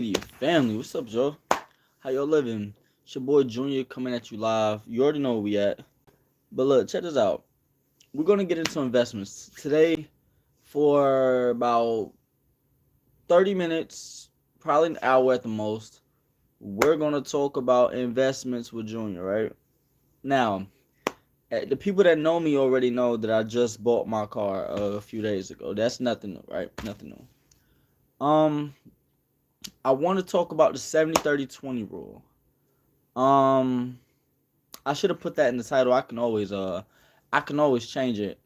Family, what's up, Joe? How y'all living? It's your boy Junior coming at you live. You already know where we at. But look, check this out. We're gonna get into investments today for about 30 minutes, probably an hour at the most. We're gonna talk about investments with Junior, right? Now, the people that know me already know that I just bought my car a few days ago. That's nothing new, right? Nothing new. I want to talk about the 70-30-20 rule. Um, I should have put that in the title. I can always change it.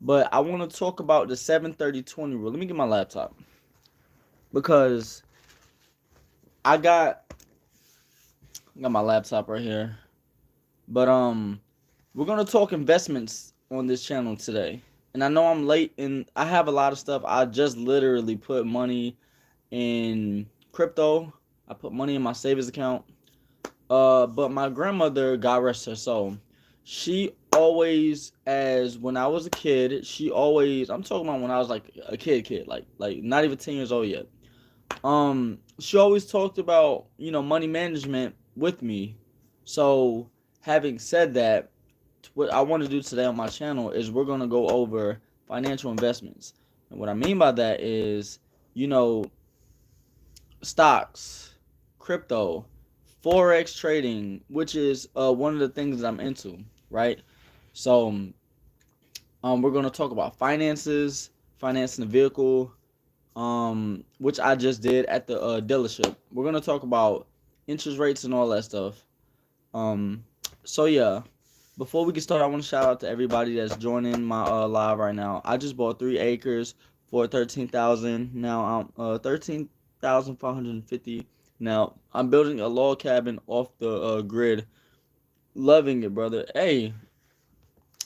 But I want to talk about the 7-30-20 rule. Let me get my laptop because I got my laptop right here. But we're going to talk investments on this channel today. And I know I'm late and I have a lot of stuff. I just literally put money in crypto. I put money in my savings account. But my grandmother, God rest her soul, she always, as when I was a kid, she always, I'm talking about when I was like a kid, like not even 10 years old yet. She always talked about, money management with me. So, having said that, what I want to do today on my channel is we're going to go over financial investments. And what I mean by that is, you know, stocks, crypto, forex trading, which is one of the things that I'm into, right? So, we're gonna talk about finances, financing a vehicle, which I just did at the dealership. We're gonna talk about interest rates and all that stuff. Um, so yeah, before we get started, I want to shout out to everybody that's joining my live right now. I just bought 3 acres for 13,000. Now I'm 13,550. Now I'm building a log cabin off the grid. Loving it, brother. Hey,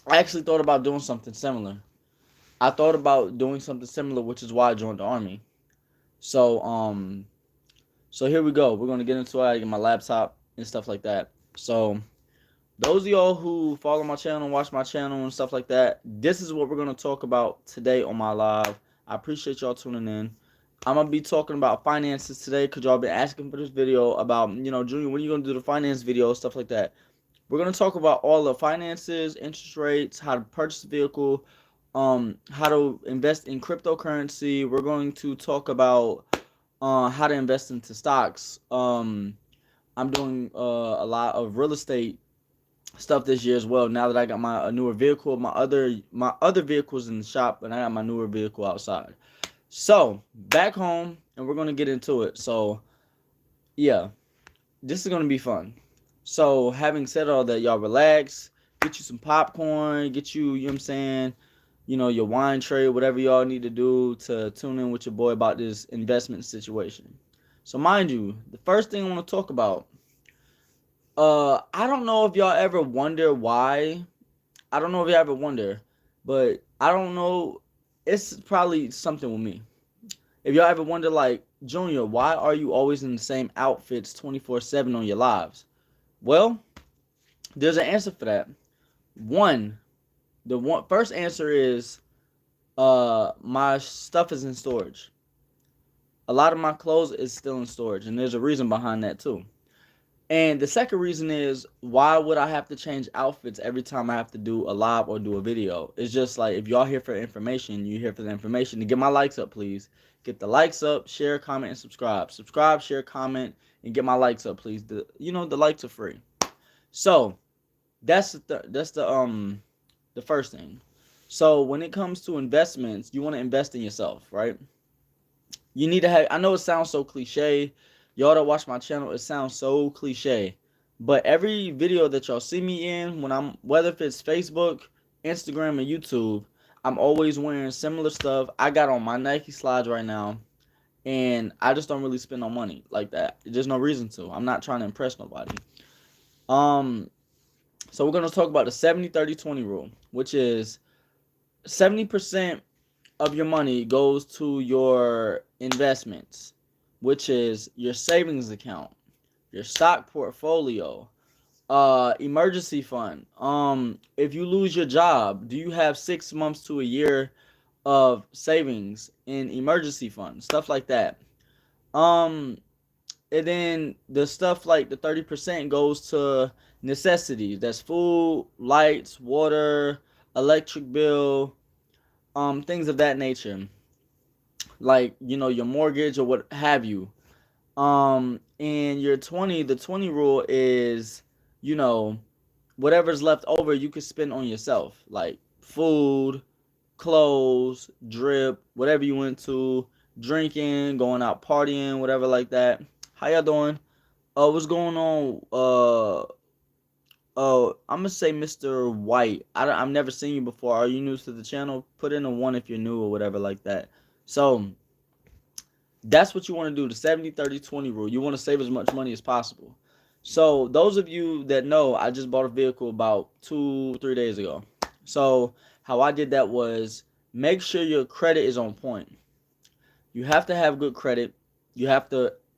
I actually thought about doing something similar. I thought about doing something similar, which is why I joined the army. So so here we go. We're gonna get into it. I get my laptop and stuff like that. So those of y'all who follow my channel, watch my channel and stuff like that, this is what we're going to talk about today on my live. I appreciate y'all tuning in. I'm going to be talking about finances today because y'all been asking for this video about, Junior, when are you going to do the finance video, stuff like that. We're going to talk about all the finances, interest rates, how to purchase a vehicle, how to invest in cryptocurrency. We're going to talk about how to invest into stocks. I'm doing a lot of real estate stuff this year as well. Now that I got my a newer vehicle, my other vehicles in the shop, and I got my newer vehicle outside. So back home, and we're gonna get into it. So yeah, this is gonna be fun. So having said all that, y'all relax, get you some popcorn, get you, you know what I'm saying, your wine tray, whatever y'all need to do to tune in with your boy about this investment situation. So mind you, the first thing I want to talk about, I don't know if y'all ever wonder why. I don't know if you ever wonder, but I don't know. It's probably something with me. If y'all ever wonder, like, Junior, why are you always in the same outfits 24/7 on your lives? Well, there's an answer for that. One, the one first answer is my stuff is in storage. A lot of my clothes is still in storage, and there's a reason behind that too. And the second reason is, why would I have to change outfits every time I have to do a live or do a video? It's just like, if y'all here for information, you here for the information. To get my likes up, please. Get the likes up, share, comment, and subscribe. Subscribe, share, comment, and get my likes up, please. The likes are free. So that's the first thing. So when it comes to investments, you want to invest in yourself, right? You need to have, I know it sounds so cliche. Y'all that watch my channel, it sounds so cliche. But every video that y'all see me in, whether if it's Facebook, Instagram, or YouTube, I'm always wearing similar stuff. I got on my Nike slides right now, and I just don't really spend no money like that. There's no reason to. I'm not trying to impress nobody. Um, so we're gonna talk about the 70-30-20 rule, which is 70% of your money goes to your investments, which is your savings account, your stock portfolio, emergency fund. If you lose your job, do you have 6 months to a year of savings in emergency fund? Stuff like that. And then the stuff like the 30% goes to necessities. That's food, lights, water, electric bill, things of that nature. Like, your mortgage or what have you. And your 20, the 20 rule is, you know, whatever's left over you can spend on yourself. Like food, clothes, drip, whatever you went to, drinking, going out partying, whatever like that. How y'all doing? What's going on? I'm gonna say Mr. White. I've never seen you before. Are you new to the channel? Put in a one if you're new or whatever like that. So that's what you want to do. The 70-30-20 rule. You want to save as much money as possible. So those of you that know, I just bought a vehicle about 2-3 days ago. So how I did that was make sure your credit is on point. You have to have good credit.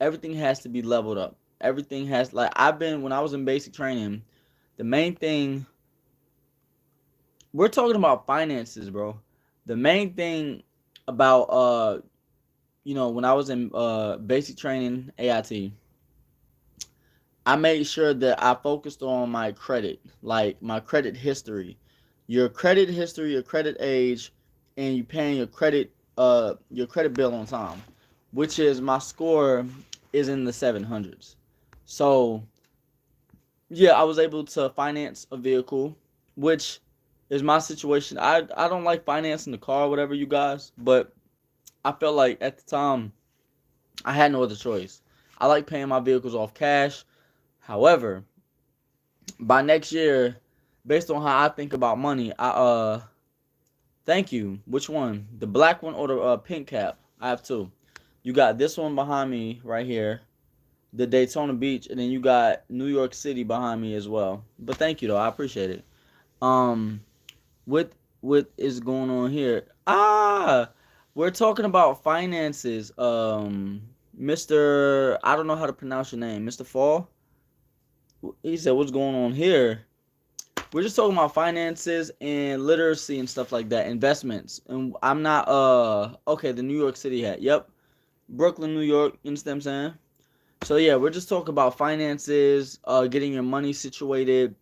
Everything has to be leveled up. Everything has, like, when I was in basic training, the main thing, we're talking about finances, bro. The main thing about, when I was in basic training, AIT, I made sure that I focused on my credit, like my credit history, your credit history, your credit age, and you paying your credit bill on time, which is my score is in the 700s. So yeah, I was able to finance a vehicle, which is my situation. I don't like financing the car, or whatever, you guys, but I felt like at the time I had no other choice. I like paying my vehicles off cash. However, by next year, based on how I think about money, thank you. Which one? The black one or the pink cap? I have two. You got this one behind me right here, the Daytona Beach, and then you got New York City behind me as well. But thank you though, I appreciate it. Um, what is going on here? We're talking about finances. Mr. I don't know how to pronounce your name, Mr. Fall. He said, "What's going on here?" We're just talking about finances and literacy and stuff like that, investments. And I'm not okay, the New York City hat. Yep. Brooklyn, New York, you understand what I'm saying? So yeah, we're just talking about finances, getting your money situated,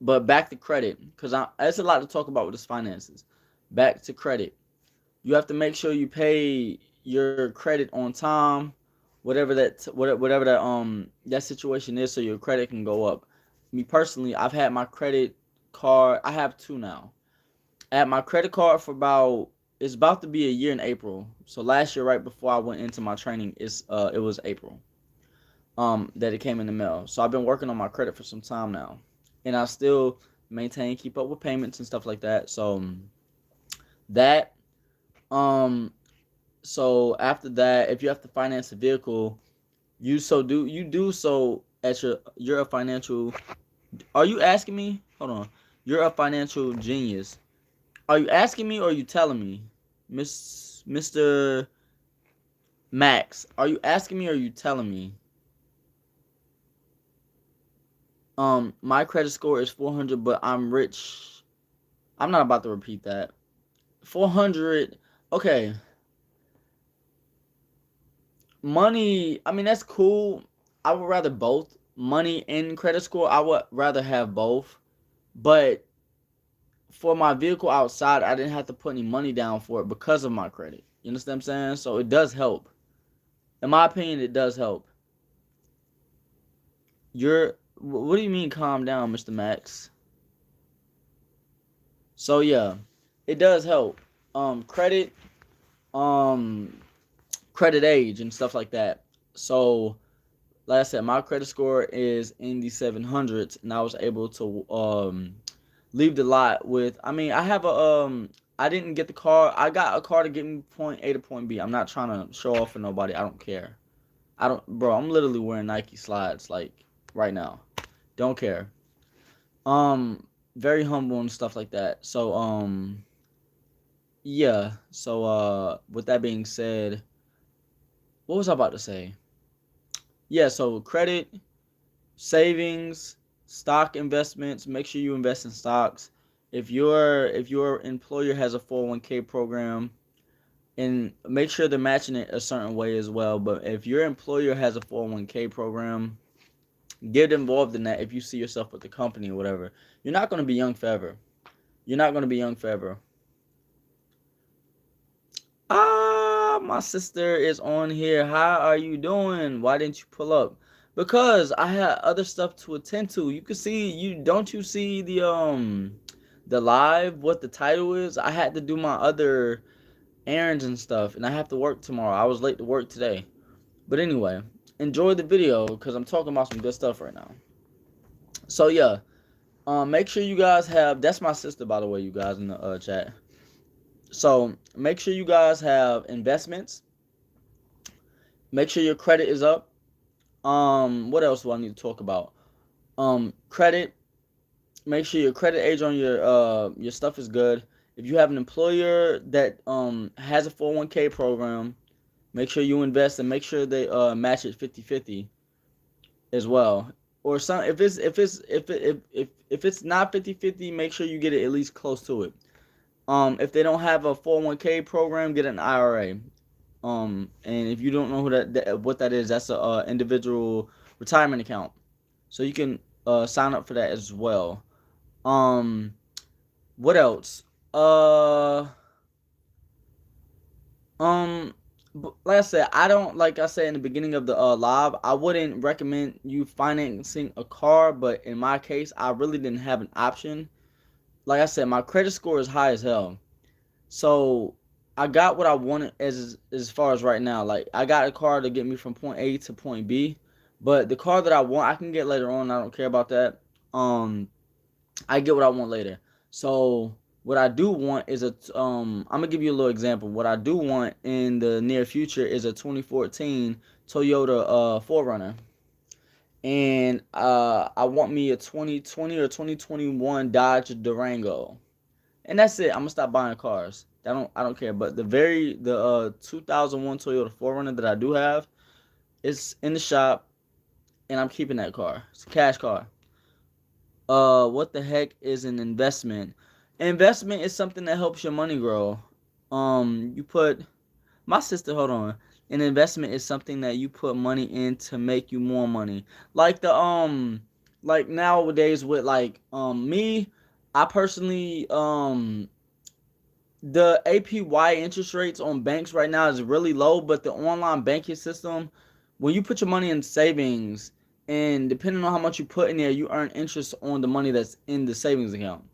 but back to credit, because that's a lot to talk about with this finances. Back to credit. You have to make sure you pay your credit on time, whatever that situation is, so your credit can go up. Me personally, I've had my credit card. I have two now. I had my credit card for it's about to be a year in April. So last year, right before I went into my training, it was April. That it came in the mail. So I've been working on my credit for some time now, and I still keep up with payments and stuff like that. So that um so after that, if you have to finance a vehicle, you do so at you're a financial. Are you asking me? Hold on. You're a financial genius. Are you asking me or are you telling me? Mr. Max, are you asking me or are you telling me? My credit score is 400, but I'm rich. I'm not about to repeat that. 400. Okay. Money, I mean, that's cool. I would rather both. Money and credit score, I would rather have both. But for my vehicle outside, I didn't have to put any money down for it because of my credit. You understand what I'm saying? So it does help. In my opinion, it does help. What do you mean calm down, Mr. Max? So yeah, it does help. Credit, um, credit age and stuff like that. So like I said, my credit score is in the 700s, and I was able to leave the lot with. I mean, I didn't get the car. I got a car to get me point A to point B. I'm not trying to show off for nobody. I don't care. Bro. I'm literally wearing Nike slides like right now. Don't care. Um, very humble and stuff like that. So yeah. So with that being said, what was I about to say? Yeah. So credit, savings, stock investments. Make sure you invest in stocks. If your employer has a 401k program, and make sure they're matching it a certain way as well. But if your employer has a 401k program, get involved in that if you see yourself with the company or whatever. You're not going to be young forever. You're not going to be young forever. Ah, my sister is on here. How are you doing? Why didn't you pull up? Because I had other stuff to attend to. You can see, you see the live, what the title is? I had to do my other errands and stuff, and I have to work tomorrow. I was late to work today. But anyway, enjoy the video because I'm talking about some good stuff right now. So yeah, make sure you guys have. That's my sister, by the way, you guys in the chat. So make sure you guys have investments. Make sure your credit is up. What else do I need to talk about? Credit. Make sure your credit age on your stuff is good. If you have an employer that has a 401k program, make sure you invest and make sure they match it 50-50 as well. Or some if it's not 50-50, make sure you get it at least close to it. If they don't have a 401k program, get an IRA. And if you don't know what that is, that's a individual retirement account. So you can sign up for that as well. Um, what else? Uh, um, like I said, I don't like I said in the beginning of the live. I wouldn't recommend you financing a car, but in my case, I really didn't have an option. Like I said, my credit score is high as hell. So I got what I wanted as far as right now. Like I got a car to get me from point A to point B, but the car that I want I can get later on. I don't care about that. I get what I want later. So what I do want is I'm gonna give you a little example. What I do want in the near future is a 2014 Toyota 4Runner. And I want me a 2020 or 2021 Dodge Durango. And that's it. I'm gonna stop buying cars. I don't care. But the 2001 Toyota 4Runner that I do have is in the shop, and I'm keeping that car. It's a cash car. What the heck is an investment? Investment is something that helps your money grow. You put my sister. Hold on. An investment is something that you put money in to make you more money. Like like nowadays with me, I personally the APY interest rates on banks right now is really low, but the online banking system, when you put your money in savings, and depending on how much you put in there, you earn interest on the money that's in the savings account.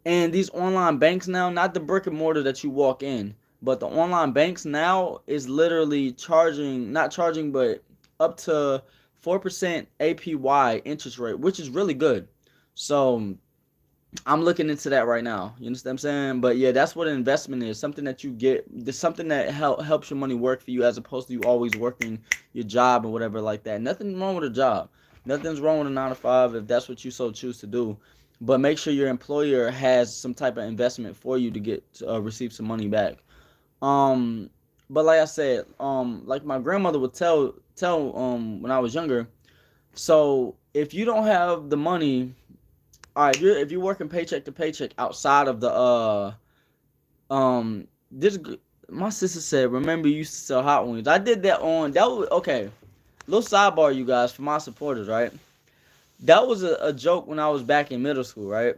And these online banks now, not the brick and mortar that you walk in, but the online banks now is literally charging, not charging, but up to 4% APY interest rate, which is really good. So I'm looking into that right now. You understand what I'm saying? But yeah, that's what an investment is. Something that you get, there's something that helps your money work for you as opposed to you always working your job or whatever like that. Nothing wrong with a job. Nothing's wrong with a 9 to 5 if that's what you so choose to do. But make sure your employer has some type of investment for you to get to, receive some money back. Um, but like I said, like my grandmother would tell when I was younger. So if you don't have the money, all right, if you're working paycheck to paycheck outside of the this my sister said, remember you used to sell hot wings. I did that on that was okay. Little sidebar, you guys, for my supporters, right? That was a joke when I was back in middle school, right?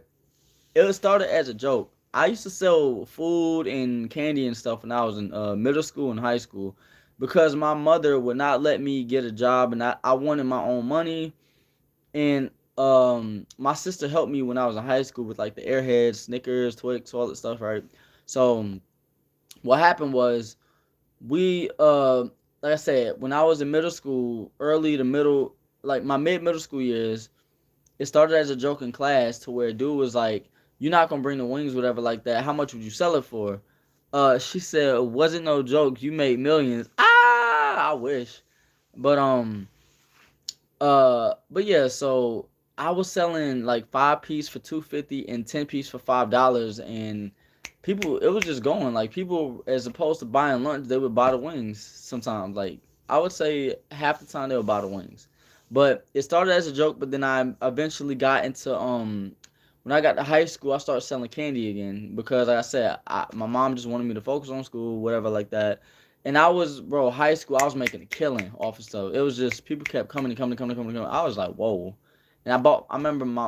It started as a joke. I used to sell food and candy and stuff when I was in middle school and high school because my mother would not let me get a job, and I wanted my own money. And my sister helped me when I was in high school with like the Airheads, Snickers, Twix, all that stuff, right? So what happened was we like I said, when I was in middle school, early to middle, like my middle school years, it started as a joke in class to where dude was like, "You're not gonna bring the wings, whatever, like that. How much would you sell it for?" She said, "It wasn't no joke. You made millions." Ah, I wish. But but yeah, so I was selling like 5 piece for 250 and 10 piece for $5, and people, it was just going like people, as opposed to buying lunch, they would buy the wings sometimes. Like I would say half the time they would buy the wings. But it started as a joke, but then I eventually got into When I got to high school, I started selling candy again because, like I said, my mom just wanted me to focus on school, whatever like that. And I was, bro, high school, I was making a killing off of stuff. It was just people kept coming and coming and coming and coming and coming. I was like, whoa. And I remember my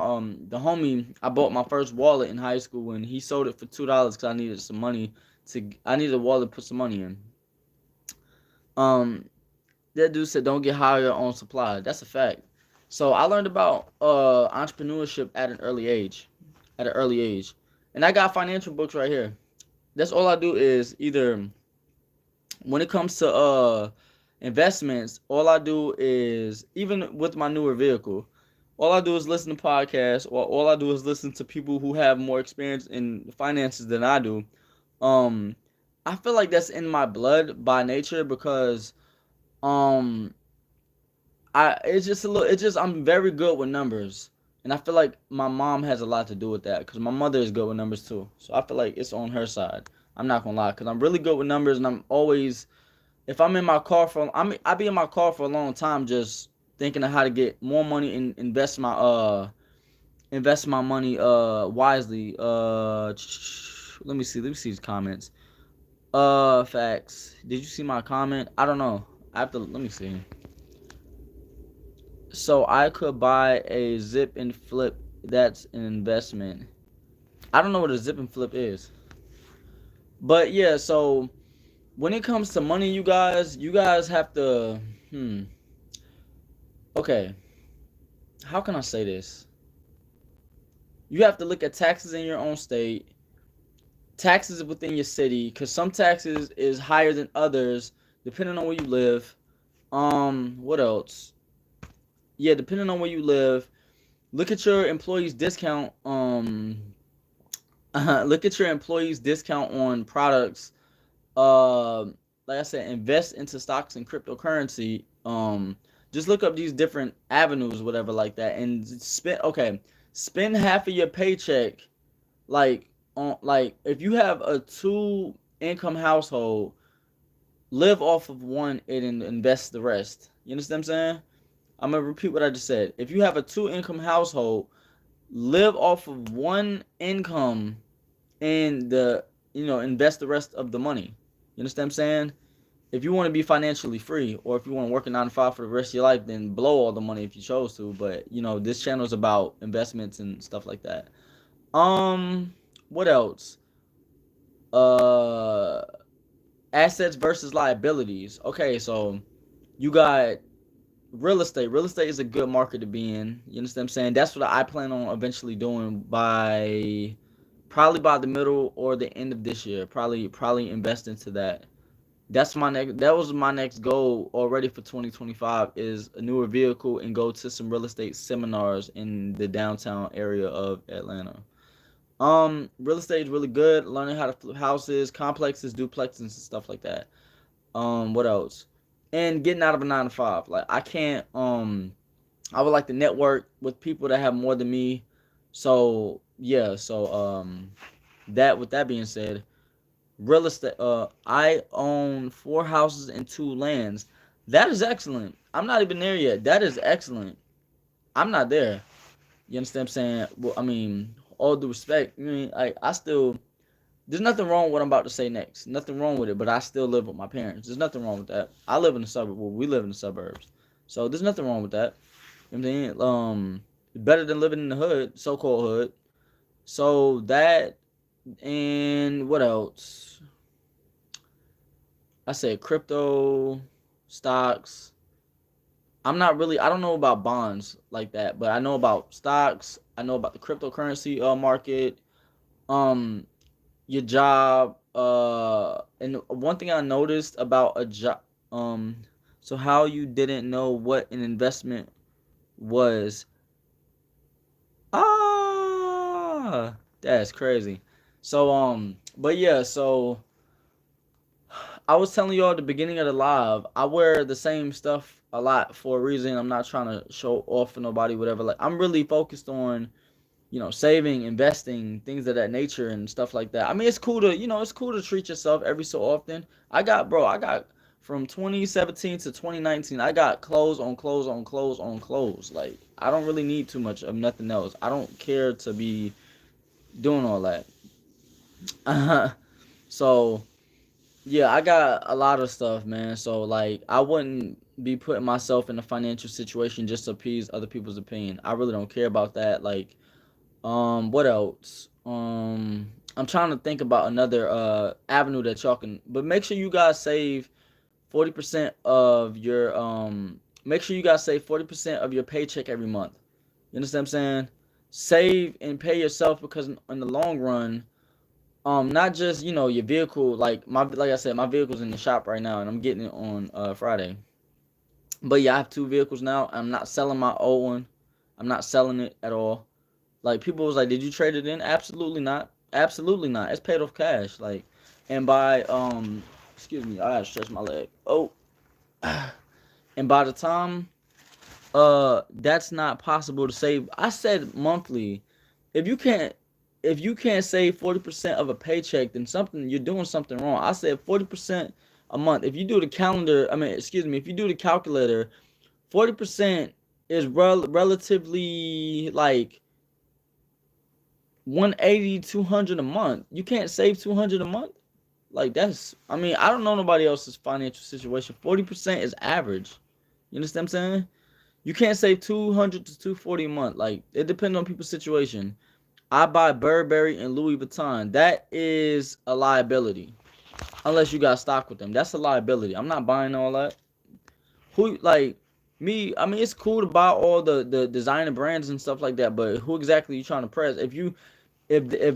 the homie, I bought my first wallet in high school and he sold it for $2 because I needed some money I needed a wallet to put some money in. Um, that dude said, don't get high on your own supply. That's a fact. So I learned about entrepreneurship at an early age. At an early age. And I got financial books right here. That's all I do is either when it comes to investments, all I do is even with my newer vehicle, all I do is listen to podcasts or all I do is listen to people who have more experience in finances than I do. Um I feel like that's in my blood by nature because um I it's just a little it's just I'm very good with numbers. And I feel like my mom has a lot to do with that because my mother is good with numbers too. So I feel like it's on her side. I'm not gonna lie because I'm really good with numbers and I'm always if I'm in my car for I be in my car for a long time just thinking of how to get more money and invest my money wisely. Let me see these comments. Facts. Did you see my comment? I don't know. I have to let me see. So I could buy a zip and flip. That's an investment. I don't know what a zip and flip is. But yeah, so when it comes to money, you guys have to okay, how can I say this? You have to look at taxes in your own state, taxes within your city, because some taxes is higher than others depending on where you live. What else? Yeah, depending on where you live, look at your employees' discount. Look at your employees' discount on products. Like I said, invest into stocks and cryptocurrency. Just look up these different avenues, whatever, like that, and spend. Okay, spend half of your paycheck, like on like if you have a two income household, live off of one and invest the rest. You understand what I'm saying? I'm gonna repeat what I just said. If you have a two income household, live off of one income and invest the rest of the money. You understand what I'm saying? If you want to be financially free or if you want to work a 9 to 5 for the rest of your life, then blow all the money if you chose to. But this channel is about investments and stuff like that. Um, what else? Uh, assets versus liabilities. Okay, so you got real estate. Real estate is a good market to be in. You understand what I'm saying? That's what I plan on eventually doing by probably by the middle or the end of this year. Probably invest into that. That was my next goal already for 2025 is a newer vehicle and go to some real estate seminars in the downtown area of Atlanta. Real estate is really good. Learning how to flip houses, complexes, duplexes, and stuff like that. What else? And getting out of a 9 to 5. Like I can't. I would like to network with people that have more than me. So yeah. So that with that being said, real estate. I own 4 houses and 2 lands. That is excellent. I'm not even there yet. That is excellent. I'm not there. You understand what I'm saying? Well, I mean, all due respect. I mean, like I still there's nothing wrong with what I'm about to say next. Nothing wrong with it, but I still live with my parents. There's nothing wrong with that. I live in the suburb. Well, we live in the suburbs. So there's nothing wrong with that. You know what I'm saying? Better than living in the hood, so-called hood. So that and what else? I said crypto, stocks. I don't know about bonds like that, but I know about stocks. I know about the cryptocurrency market. Um, your job and one thing I noticed about a job so how you didn't know what an investment was. That's crazy. So but yeah, so I was telling y'all at the beginning of the live, I wear the same stuff a lot for a reason. I'm not trying to show off for nobody, whatever. Like I'm really focused on saving, investing, things of that nature and stuff like that. I mean, it's cool to treat yourself every so often. I got from 2017 to 2019, I got clothes on clothes on clothes on clothes. Like, I don't really need too much of nothing else. I don't care to be, doing all that. So yeah, I got a lot of stuff, man. So like, I wouldn't be putting myself in a financial situation just to appease other people's opinion. I really don't care about that. Like, what else? I'm trying to think about another avenue that y'all can. But make sure you guys save 40% of your Make sure you guys save 40% of your paycheck every month. You understand what I'm saying? Save and pay yourself, because in the long run, not just, your vehicle, like I said, my vehicle's in the shop right now and I'm getting it on Friday. But yeah, I have two vehicles now. I'm not selling my old one. I'm not selling it at all. Like, people was like, "Did you trade it in?" Absolutely not. Absolutely not. It's paid off cash. Like, and by excuse me, I gotta stretch my leg. Oh, and by the time that's not possible to save. I said monthly. If you can't if you can't save 40% of a paycheck, then something you're doing something wrong. I said 40% a month. If you do the calendar, I mean, excuse me, if you do the calculator, 40% is relatively like 180, 200 a month. You can't save 200 a month. Like, that's, I mean, I don't know nobody else's financial situation. 40% is average. You understand what I'm saying? You can't save 200 to 240 a month. Like, it depends on people's situation. I buy Burberry and Louis Vuitton. That is a liability. Unless you got stock with them. That's a liability. I'm not buying all that. Who, like, me, I mean, it's cool to buy all the designer brands and stuff like that, but who exactly you trying to press? If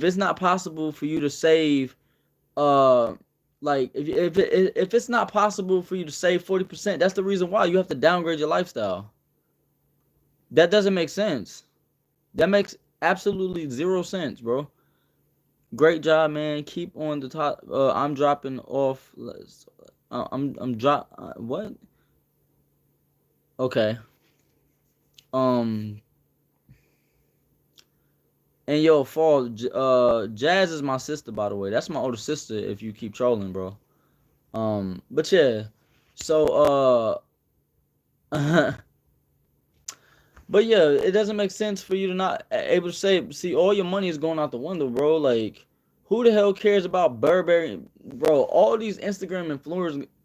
it's not possible for you to save, uh like, if it's not possible for you to save 40%, that's the reason why you have to downgrade your lifestyle. That doesn't make sense. That makes absolutely zero sense, bro. Great job, man. Keep on the top. I'm dropping off. I'm drop. What? Okay. Um. And yo, fall. Jazz is my sister, by the way. That's my older sister. If you keep trolling, bro. But yeah. So but yeah, it doesn't make sense for you to not able to say, see, all your money is going out the window, bro. Like, who the hell cares about Burberry, bro? All these Instagram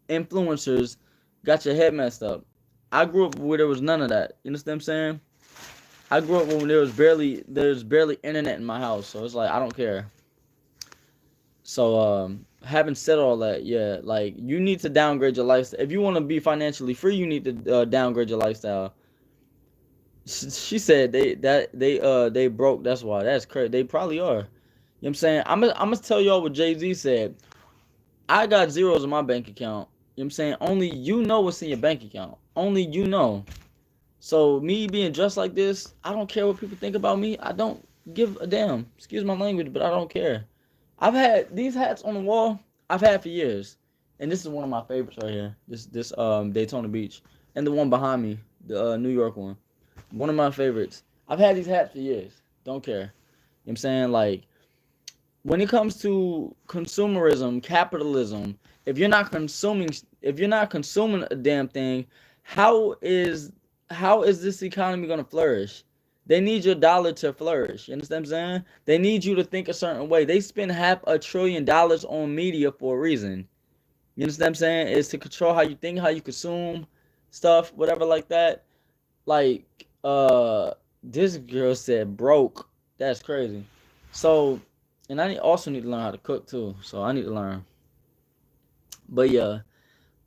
influencers got your head messed up. I grew up where there was none of that. You understand what I'm saying? I grew up when there's barely internet in my house, so it's like, I don't care. So having said all that, yeah, like, you need to downgrade your lifestyle. If you want to be financially free, you need to downgrade your lifestyle. She said they broke. That's why. That's crazy. They probably are. You know what I'm saying? I'm gonna tell y'all what Jay-Z said. I got zeros in my bank account. You know what I'm saying? Only you know what's in your bank account. Only you know. So me being dressed like this, I don't care what people think about me. I don't give a damn. Excuse my language, but I don't care. I've had these hats on the wall. I've had for years, and this is one of my favorites right here. This Daytona Beach, and the one behind me, the New York one. One of my favorites. I've had these hats for years. Don't care. You know what I'm saying? Like, when it comes to consumerism, capitalism, if you're not consuming a damn thing, how is how is this economy gonna flourish? They need your dollar to flourish. You understand what I'm saying? They need you to think a certain way. They spend $500 billion on media for a reason. You understand what I'm saying? It's to control how you think, how you consume stuff, whatever like that. Like, this girl said broke. That's crazy. So, and also need to learn how to cook too. So I need to learn. But yeah,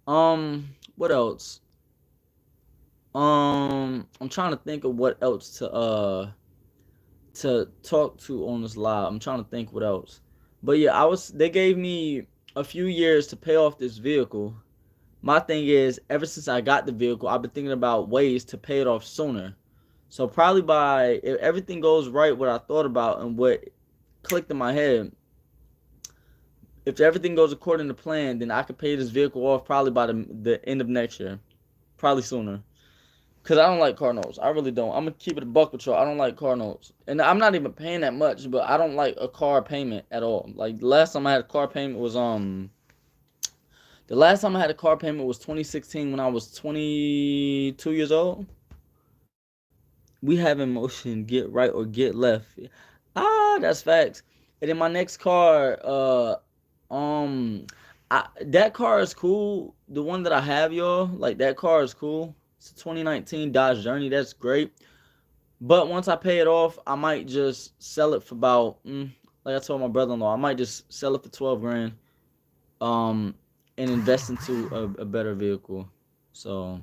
what else? I'm trying to think of what else to talk to on this live. I'm trying to think what else. But yeah, they gave me a few years to pay off this vehicle. My thing is, ever since I got the vehicle, I've been thinking about ways to pay it off sooner. So probably if everything goes right, what I thought about and what clicked in my head, if everything goes according to plan, then I could pay this vehicle off probably by the end of next year, probably sooner. Cause I don't like car notes. I really don't. I'm gonna keep it a buck with y'all. I don't like car notes, and I'm not even paying that much. But I don't like a car payment at all. Like, the last time I had a car payment was 2016 when I was 22 years old. We have in motion, get right or get left. That's facts. And then my next car, um, that car is cool. The one that I have, y'all, like that car is cool. It's a 2019 Dodge Journey. That's great. But once I pay it off, I might just sell it for about, like I told my brother-in-law, I might just sell it for 12 grand, um, and invest into a better vehicle. So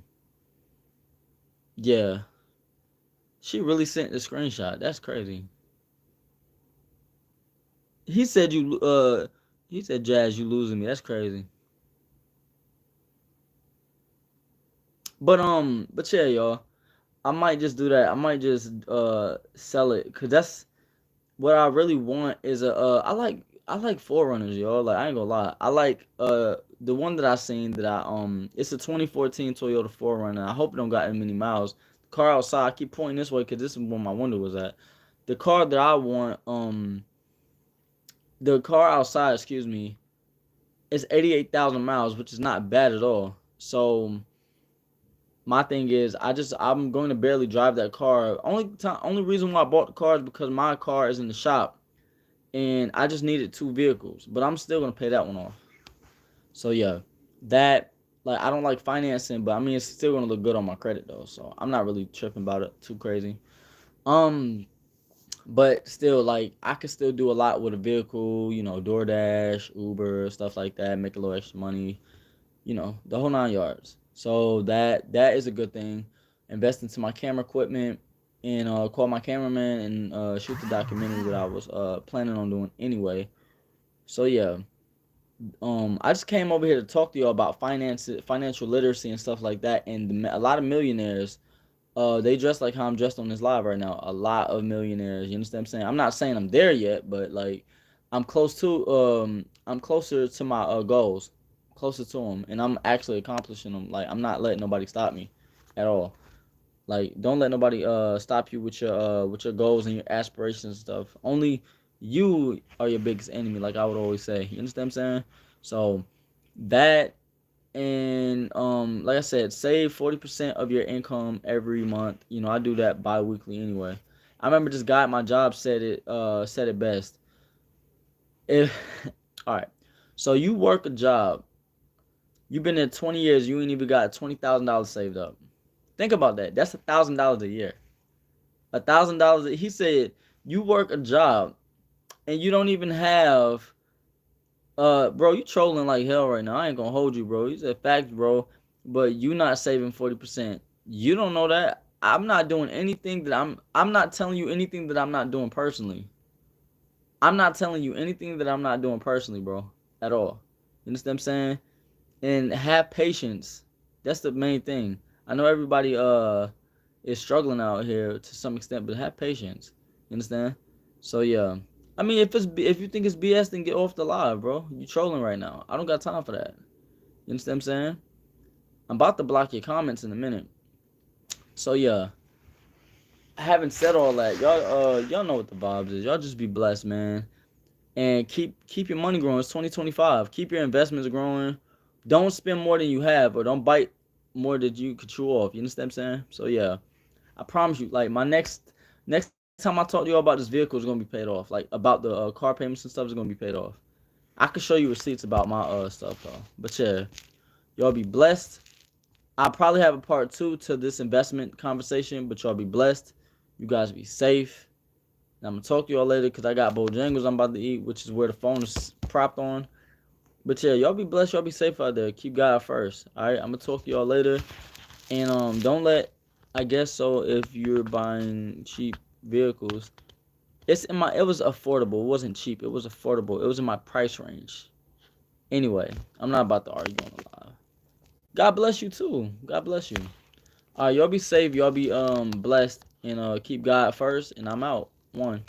yeah, she really sent the screenshot. That's crazy. He said he said, Jazz, you losing me. That's crazy. But yeah, y'all. I might just do that. I might just sell it, cause that's what I really want is I like Forerunners, y'all. Like I ain't gonna lie. I like the one that I seen that it's a 2014 Toyota 4Runner. I hope it don't got as many miles. The car outside, I keep pointing this way cuz this is where my window was at. The car that I want the car outside, excuse me, is 88,000 miles, which is not bad at all. So my thing is I'm going to barely drive that car. Only reason why I bought the car is because my car is in the shop and I just needed two vehicles, but I'm still gonna pay that one off. So yeah, that like I don't like financing, but I mean it's still gonna look good on my credit though, so I'm not really tripping about it too crazy. Um, but still, like I could still do a lot with a vehicle, DoorDash, Uber, stuff like that, make a little extra money, the whole 9 yards. So that is a good thing. Invest into my camera equipment and call my cameraman and shoot the documentary that I was planning on doing anyway. So yeah, I just came over here to talk to y'all about financial literacy and stuff like that. And a lot of millionaires, they dress like how I'm dressed on this live right now. A lot of millionaires. You understand what I'm saying? I'm not saying I'm there yet, but like I'm closer to my goals, closer to them, and I'm actually accomplishing them. Like I'm not letting nobody stop me, at all. Like don't let nobody stop you with your goals and your aspirations and stuff. Only you are your biggest enemy, like I would always say. You understand what I'm saying? So that and like I said, save 40% of your income every month. I do that bi-weekly anyway. I remember this guy at my job said it best. If all right, so you work a job, you've been there 20 years, you ain't even got $20,000 saved up. Think about that. That's $1,000 a year. $1,000. He said you work a job and you don't even have. Bro, you trolling like hell right now. I ain't gonna hold you, bro. You said facts, bro. But you not saving 40%. You don't know that. I'm not doing anything that I'm not telling you anything that I'm not doing personally. I'm not telling you anything that I'm not doing personally, bro. At all. You understand what I'm saying? And have patience. That's the main thing. I know everybody is struggling out here to some extent, but have patience. You understand? So yeah. I mean, if you think it's BS, then get off the live, bro. You trolling right now. I don't got time for that. You understand what I'm saying? I'm about to block your comments in a minute. So yeah. Having said all that, y'all know what the vibes is. Y'all just be blessed, man. And keep your money growing. It's 2025. Keep your investments growing. Don't spend more than you have, or don't bite more than you could chew off. You understand what I'm saying? So yeah, I promise you, like my next time I talk to you about this vehicle is gonna be paid off. Like about the car payments and stuff is gonna be paid off. I can show you receipts about my stuff though. But yeah, y'all be blessed. I'll probably have a part two to this investment conversation, but y'all be blessed. You guys be safe. And I'm gonna talk to y'all later because I got Bojangles I'm about to eat, which is where the phone is propped on. But yeah, y'all be blessed. Y'all be safe out there. Keep God first. All right, I'm gonna talk to y'all later. And don't let. I guess so. If you're buying cheap vehicles, it was affordable. It wasn't cheap. It was affordable. It was in my price range. Anyway, I'm not about to argue on the live. God bless you too. God bless you. All right, y'all be safe. Y'all be blessed and keep God first. And I'm out. One.